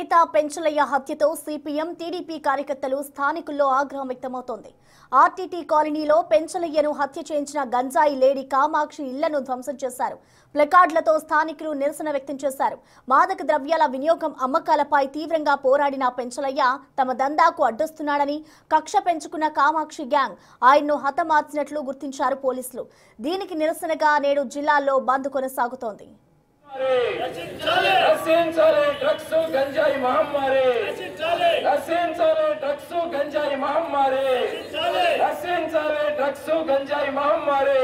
నేత Penchalaiah హత్యతో CPM TDP కార్యకర్తలు స్థానికుల్లో ఆగ్రహం వ్యక్తమవుతోంది. ఆర్టీటీ కాలనీలో పెంచలయ్యను హత్య చేయించిన గంజాయి లేడీ కామాక్షి ఇళ్లను ధ్వంసం చేశారు. ప్లకార్డులతో స్థానికులు నిరసన వ్యక్తం చేశారు. మాదక ద్రవ్యాల వినియోగం అమ్మకాలపై తీవ్రంగా పోరాడిన పెంచలయ్య తమ దందాకు అడ్డొస్తున్నాడని, కక్ష పెంచుకున్న కామాక్షి గ్యాంగ్ ఆయన్ను హతమార్చినట్లు గుర్తించారు పోలీసులు. దీనికి నిరసనగా నేడు జిల్లాలో బంద్ కొనసాగుతోంది. డ్రగ్స్ గంజాయి మహమ్మారి డ్రగ్స్ గంజాయి మహమ్మారి డ్రగ్స్ గంజాయి మహమ్మారి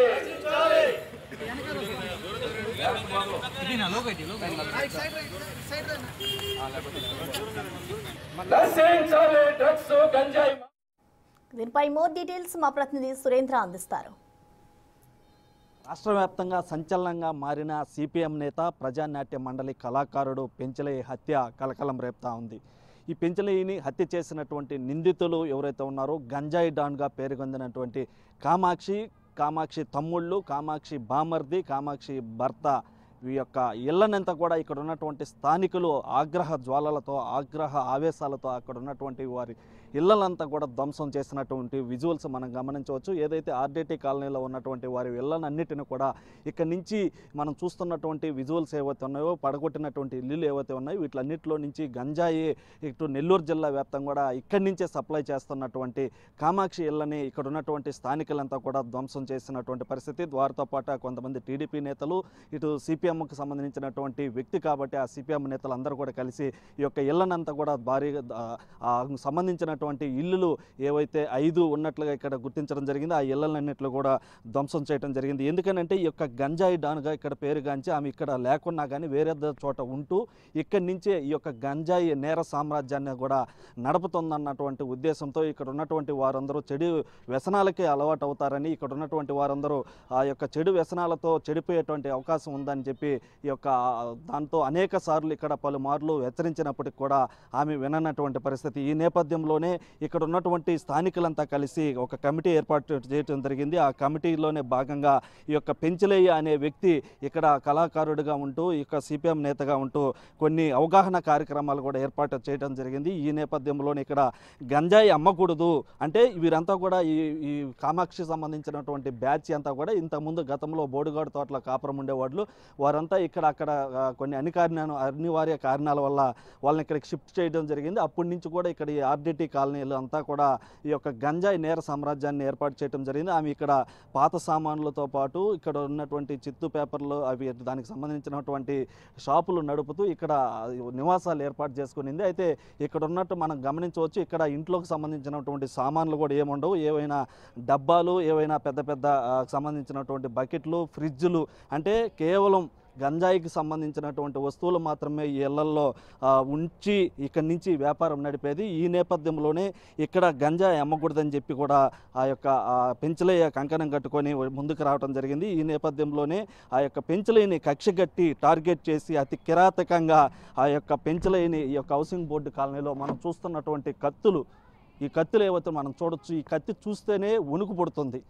డ్రగ్స్ గంజాయి. దీనిపై మోర్ డీటెయిల్స్ మా ప్రతినిధి సురేంద్ర అందిస్తారు. రాష్ట్ర వ్యాప్తంగా సంచలనంగా మారిన సిపిఎం నేత ప్రజానాట్య మండలి కళాకారుడు పెంచలయ్య హత్య కలకలం రేపుతా ఉంది. ఈ పెంచలయ్యని హత్య చేసినటువంటి నిందితులు ఎవరైతే ఉన్నారో గంజాయి డాన్గా పేరుగొందినటువంటి కామాక్షి తమ్ముళ్ళు, కామాక్షి బామర్ది, కామాక్షి భర్త ఈ యొక్క ఇళ్లనంతా కూడా ఇక్కడ ఉన్నటువంటి స్థానికులు ఆగ్రహ జ్వాలలతో, ఆగ్రహ ఆవేశాలతో అక్కడ ఉన్నటువంటి వారి ఇళ్లనంతా కూడా ధ్వంసం చేసినటువంటి విజువల్స్ మనం గమనించవచ్చు. ఏదైతే ఆర్డీటీ కాలనీలో ఉన్నటువంటి వారి ఇళ్లనన్నిటిని కూడా ఇక్కడ నుంచి మనం చూస్తున్నటువంటి విజువల్స్ ఏవైతే ఉన్నాయో, పడగొట్టినటువంటి ఇల్లులు ఏవైతే ఉన్నాయో వీటిలన్నింటిలో నుంచి గంజాయి ఇటు నెల్లూరు జిల్లా వ్యాప్తంగా కూడా ఇక్కడి నుంచే సప్లై చేస్తున్నటువంటి కామాక్షి ఇళ్లని ఇక్కడ ఉన్నటువంటి స్థానికులంతా కూడా ధ్వంసం చేసినటువంటి పరిస్థితి. వారితో పాటు కొంతమంది టీడీపీ నేతలు, ఇటు సిపిఎంకి సంబంధించినటువంటి వ్యక్తి కాబట్టి ఆ సిపిఎం నేతలు అందరూ కూడా కలిసి ఈ యొక్క ఇళ్లనంతా కూడా భారీగా సంబంధించిన ఇల్లులు ఏవైతే 5 ఉన్నట్లుగా ఇక్కడ గుర్తించడం జరిగింది. ఆ ఇళ్లన్నింటిలో కూడా ధ్వంసం చేయడం జరిగింది. ఎందుకనంటే ఈ యొక్క గంజాయి డాన్గా ఇక్కడ పేరుగాంచి ఆమె ఇక్కడ లేకున్నా కానీ వేరే చోట ఉంటూ ఇక్కడి నుంచే ఈ యొక్క గంజాయి నేర సామ్రాజ్యాన్ని కూడా నడుపుతుందన్నటువంటి ఉద్దేశంతో ఇక్కడ ఉన్నటువంటి వారందరూ చెడు వ్యసనాలకే అలవాటు అవుతారని, ఇక్కడ ఉన్నటువంటి వారందరూ ఆ యొక్క చెడు వ్యసనాలతో చెడిపోయేటువంటి అవకాశం ఉందని చెప్పి ఈ యొక్క దాంతో అనేక సార్లు ఇక్కడ పలుమార్లు హెచ్చరించినప్పటికి కూడా ఆమె విననటువంటి పరిస్థితి. ఈ నేపథ్యంలోనే ఇక్కడ ఉన్నటువంటి స్థానికులంతా కలిసి ఒక కమిటీ ఏర్పాటు చేయడం జరిగింది. ఆ కమిటీలోనే భాగంగా ఈ యొక్క పెంచలయ్య అనే వ్యక్తి ఇక్కడ కళాకారుడిగా ఉంటూ, ఈ యొక్క సిపిఎం నేతగా ఉంటూ కొన్ని అవగాహన కార్యక్రమాలు కూడా ఏర్పాటు చేయడం జరిగింది. ఈ నేపథ్యంలోనే ఇక్కడ గంజాయి అమ్మకూడదు అంటే వీరంతా కూడా ఈ కామాక్షి సంబంధించినటువంటి బ్యాచ్ అంతా కూడా ఇంతకుముందు గతంలో బోడుగాడు తోటలో కాపురం ఉండేవాళ్ళు. వారంతా అక్కడ కొన్ని అనివార్య కారణాల వల్ల వాళ్ళని ఇక్కడికి షిఫ్ట్ చేయడం జరిగింది. అప్పటి నుంచి కూడా ఇక్కడ ఈ ఆర్డీటీ కాలనీలు అంతా కూడా ఈ యొక్క గంజాయి నేర సామ్రాజ్యాన్ని ఏర్పాటు చేయడం జరిగింది. ఆమె ఇక్కడ పాత సామాన్లతో పాటు ఇక్కడ ఉన్నటువంటి చిత్తు పేపర్లు అవి దానికి సంబంధించినటువంటి షాపులు నడుపుతూ ఇక్కడ నివాసాలు ఏర్పాటు చేసుకునింది. అయితే ఇక్కడ ఉన్నట్టు మనం గమనించవచ్చు, ఇక్కడ ఇంట్లోకి సంబంధించినటువంటి సామాన్లు కూడా ఏముండవు. ఏవైనా డబ్బాలు, ఏవైనా పెద్ద పెద్ద సంబంధించినటువంటి బకెట్లు, ఫ్రిడ్జ్లు, అంటే కేవలం గంజాయికి సంబంధించినటువంటి వస్తువులు మాత్రమే ఈ ఇళ్లల్లో ఉంచి ఇక్కడి నుంచి వ్యాపారం నడిపేది. ఈ నేపథ్యంలోనే ఇక్కడ గంజాయి అమ్మకూడదని చెప్పి కూడా ఆ యొక్క పెంచలయ్య కంకణం కట్టుకొని ముందుకు రావడం జరిగింది. ఈ నేపథ్యంలోనే ఆ యొక్క పెంచలయ్యని కక్షగట్టి టార్గెట్ చేసి అతి కిరాతకంగా ఆ యొక్క పెంచలయ్యని ఈ యొక్క హౌసింగ్ బోర్డు కాలనీలో మనం చూస్తున్నటువంటి కత్తులు, ఈ కత్తులు ఏవైతే మనం చూడొచ్చు, ఈ కత్తి చూస్తేనే వణుకు పుడుతుంది.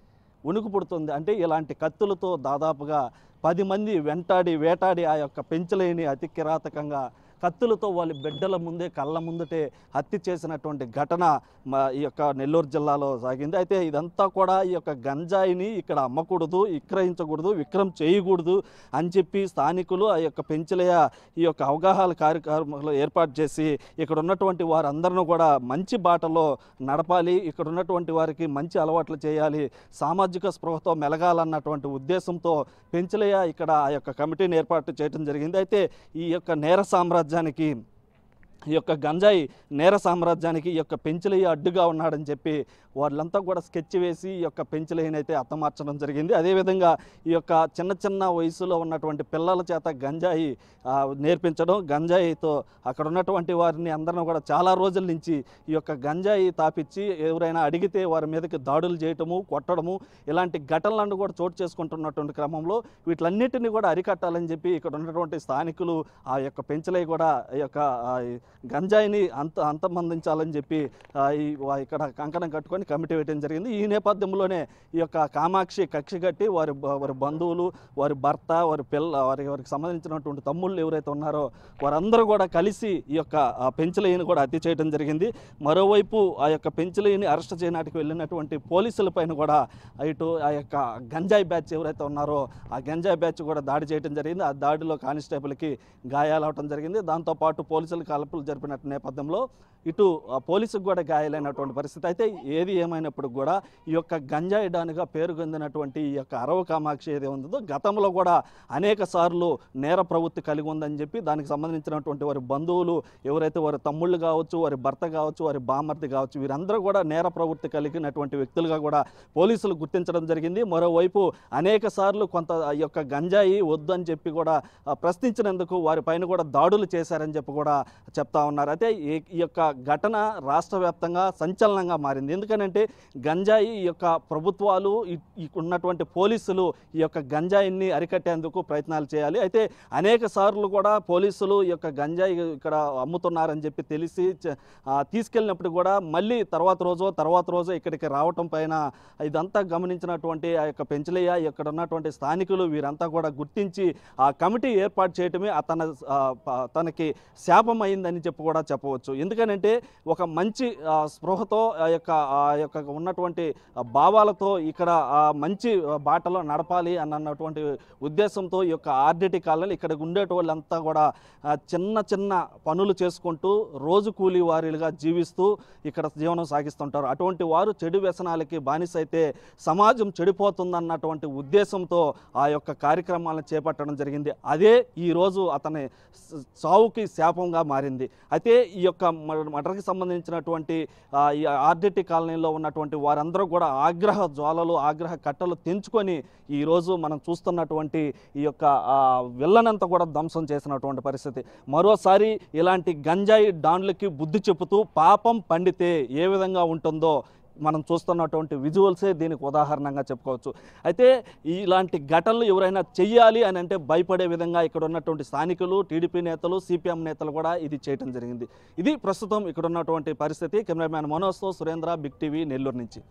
అంటే ఇలాంటి కత్తులతో దాదాపుగా 10 మంది వేటాడి ఆ యొక్క పెంచలయ్యని అతి కిరాతకంగా కత్తులతో వాళ్ళ బిడ్డల ముందే కళ్ళ ముందటే హత్య చేసినటువంటి ఘటన ఈ యొక్క నెల్లూరు జిల్లాలో సాగింది. అయితే ఇదంతా కూడా ఈ యొక్క గంజాయిని ఇక్కడ అమ్మకూడదు, విక్రయించకూడదు, విక్రయం చేయకూడదు అని చెప్పి స్థానికులు ఆ యొక్క పెంచలయ్య ఈ యొక్క అవగాహన కార్యక్రమాలు ఏర్పాటు చేసి ఇక్కడ ఉన్నటువంటి వారందరినీ కూడా మంచి బాటలో నడపాలి, ఇక్కడ ఉన్నటువంటి వారికి మంచి అలవాట్లు చేయాలి, సామాజిక స్పృహతో మెలగాలన్నటువంటి ఉద్దేశంతో పెంచలయ్య ఇక్కడ ఆ యొక్క కమిటీని ఏర్పాటు చేయడం జరిగింది. అయితే ఈ యొక్క నేర సామ్రాజ్యానికి, ఈ యొక్క గంజాయి నేర సామ్రాజ్యానికి ఈ యొక్క పెంచలయ్య అడ్డుగా ఉన్నాడని చెప్పి వాళ్ళంతా కూడా స్కెచ్ వేసి ఈ యొక్క పెంచలయ్యని అయితే హతమార్చడం జరిగింది. అదేవిధంగా ఈ యొక్క చిన్న వయసులో ఉన్నటువంటి పిల్లల చేత గంజాయి నేర్పించడం, గంజాయితో అక్కడ ఉన్నటువంటి వారిని అందరిని కూడా చాలా రోజుల నుంచి ఈ యొక్క గంజాయి తాపిచ్చి ఎవరైనా అడిగితే వారి మీదకి దాడులు చేయటము, కొట్టడము, ఇలాంటి ఘటనలను కూడా చోటు చేసుకుంటున్నటువంటి క్రమంలో వీటిలన్నిటిని కూడా అరికట్టాలని చెప్పి ఇక్కడ ఉన్నటువంటి స్థానికులు ఆ యొక్క పెంచలయ్య కూడా ఈ యొక్క గంజాయిని అంతమందించాలని చెప్పి ఇక్కడ కంకణం కట్టుకొని కమిటీ వేయడం జరిగింది. ఈ నేపథ్యంలోనే ఈ యొక్క కామాక్షి కక్షి కట్టి వారి బంధువులు, వారి భర్త, వారికి సంబంధించినటువంటి తమ్ముళ్ళు ఎవరైతే ఉన్నారో వారందరూ కూడా కలిసి ఈ యొక్క పెంచలయ్యని కూడా హత్య చేయడం జరిగింది. మరోవైపు ఆ యొక్క పెంచలయ్యని అరెస్ట్ చేయడానికి వెళ్ళినటువంటి పోలీసుల పైన కూడా ఇటు ఆ యొక్క గంజాయి బ్యాచ్ ఎవరైతే ఉన్నారో ఆ గంజాయి బ్యాచ్ కూడా దాడి చేయడం జరిగింది. ఆ దాడిలో కానిస్టేబుల్కి గాయాలవటం జరిగింది. దాంతోపాటు పోలీసులు కాల్పులు జరిపిన నేపథ్యంలో ఇటు పోలీసుకు కూడా గాయాలైనటువంటి పరిస్థితి. అయితే ఏది ఏమైనప్పుడు కూడా ఈ యొక్క గంజాయి డాన్గా పేరు పొందినటువంటి ఈ యొక్క అరవ కామాక్షి ఏది ఉందో గతంలో కూడా అనేక సార్లు నేర ప్రవృత్తి కలిగి ఉందని చెప్పి దానికి సంబంధించినటువంటి వారి బంధువులు ఎవరైతే వారి తమ్ముళ్ళు కావచ్చు, వారి భర్త కావచ్చు, వారి బామర్ది కావచ్చు, వీరందరూ కూడా నేర ప్రవృత్తి కలిగినటువంటి వ్యక్తులుగా కూడా పోలీసులు గుర్తించడం జరిగింది. మరోవైపు అనేక సార్లు కొంత ఈ యొక్క గంజాయి వద్దు అని చెప్పి కూడా ప్రశ్నించినందుకు వారి పైన కూడా దాడులు చేశారని చెప్పి కూడా చెప్తా ఉన్నారు. అయితే ఈ యొక్క ఘటన రాష్ట్ర వ్యాప్తంగా సంచలనంగా మారింది. ఎందుకనంటే గంజాయి ఈ యొక్క ప్రభుత్వాలు ఉన్నటువంటి పోలీసులు ఈ యొక్క గంజాయిని అరికట్టేందుకు ప్రయత్నాలు చేయాలి. అయితే అనేక సార్లు కూడా పోలీసులు ఈ యొక్క గంజాయి ఇక్కడ అమ్ముతున్నారని చెప్పి తెలిసి తీసుకెళ్ళినప్పుడు కూడా మళ్ళీ తర్వాత రోజు ఇక్కడికి రావటం పైన ఇదంతా గమనించినటువంటి ఆ యొక్క పెంచలయ్య ఇక్కడ ఉన్నటువంటి స్థానికులు వీరంతా కూడా గుర్తించి ఆ కమిటీ ఏర్పాటు చేయటమే తనకి శాపం అయిందని చెప్పి కూడా చెప్పవచ్చు. ఎందుకనంటే ఒక మంచి స్పృహతో ఆ యొక్క ఉన్నటువంటి భావాలతో ఇక్కడ మంచి బాటలో నడపాలి అన్నటువంటి ఉద్దేశంతో ఈ యొక్క ఆర్డిటి కాలనీ ఇక్కడ ఉండేటి వాళ్ళంతా కూడా చిన్న పనులు చేసుకుంటూ రోజు కూలీ వారీలుగా జీవిస్తూ ఇక్కడ జీవనం సాగిస్తుంటారు. అటువంటి వారు చెడు వ్యసనాలకి బానిస అయితే సమాజం చెడిపోతుందన్నటువంటి ఉద్దేశంతో ఆ యొక్క కార్యక్రమాలను చేపట్టడం జరిగింది. అదే ఈరోజు అతని సావుకి శాపంగా మారింది. అయితే ఈ యొక్క మర్డర్కి సంబంధించినటువంటి ఈ ఆర్డిటి కాలనీలో ఉన్నటువంటి వారందరూ కూడా ఆగ్రహ జ్వాలలు, ఆగ్రహ కట్టలు తెంచుకొని ఈరోజు మనం చూస్తున్నటువంటి ఈ యొక్క విల్లనంతా కూడా ధ్వంసం చేసినటువంటి పరిస్థితి. మరోసారి ఇలాంటి గంజాయి డాన్లకి బుద్ధి చెబుతూ పాపం పండితే ఏ విధంగా ఉంటుందో మనం చూస్తున్నటువంటి విజువల్సే దీనికి ఉదాహరణంగా చెప్పుకోవచ్చు. అయితే ఇలాంటి ఘటనలు ఎవరైనా చెయ్యాలి అని అంటే భయపడే విధంగా ఇక్కడ ఉన్నటువంటి స్థానికులు, టీడీపీ నేతలు, సిపిఎం నేతలు కూడా ఇది చేయడం జరిగింది. ఇది ప్రస్తుతం ఇక్కడ ఉన్నటువంటి పరిస్థితి. కెమెరామ్యాన్ మనోజ్తో సురేంద్ర, బిగ్ టీవీ, నెల్లూరు నుంచి.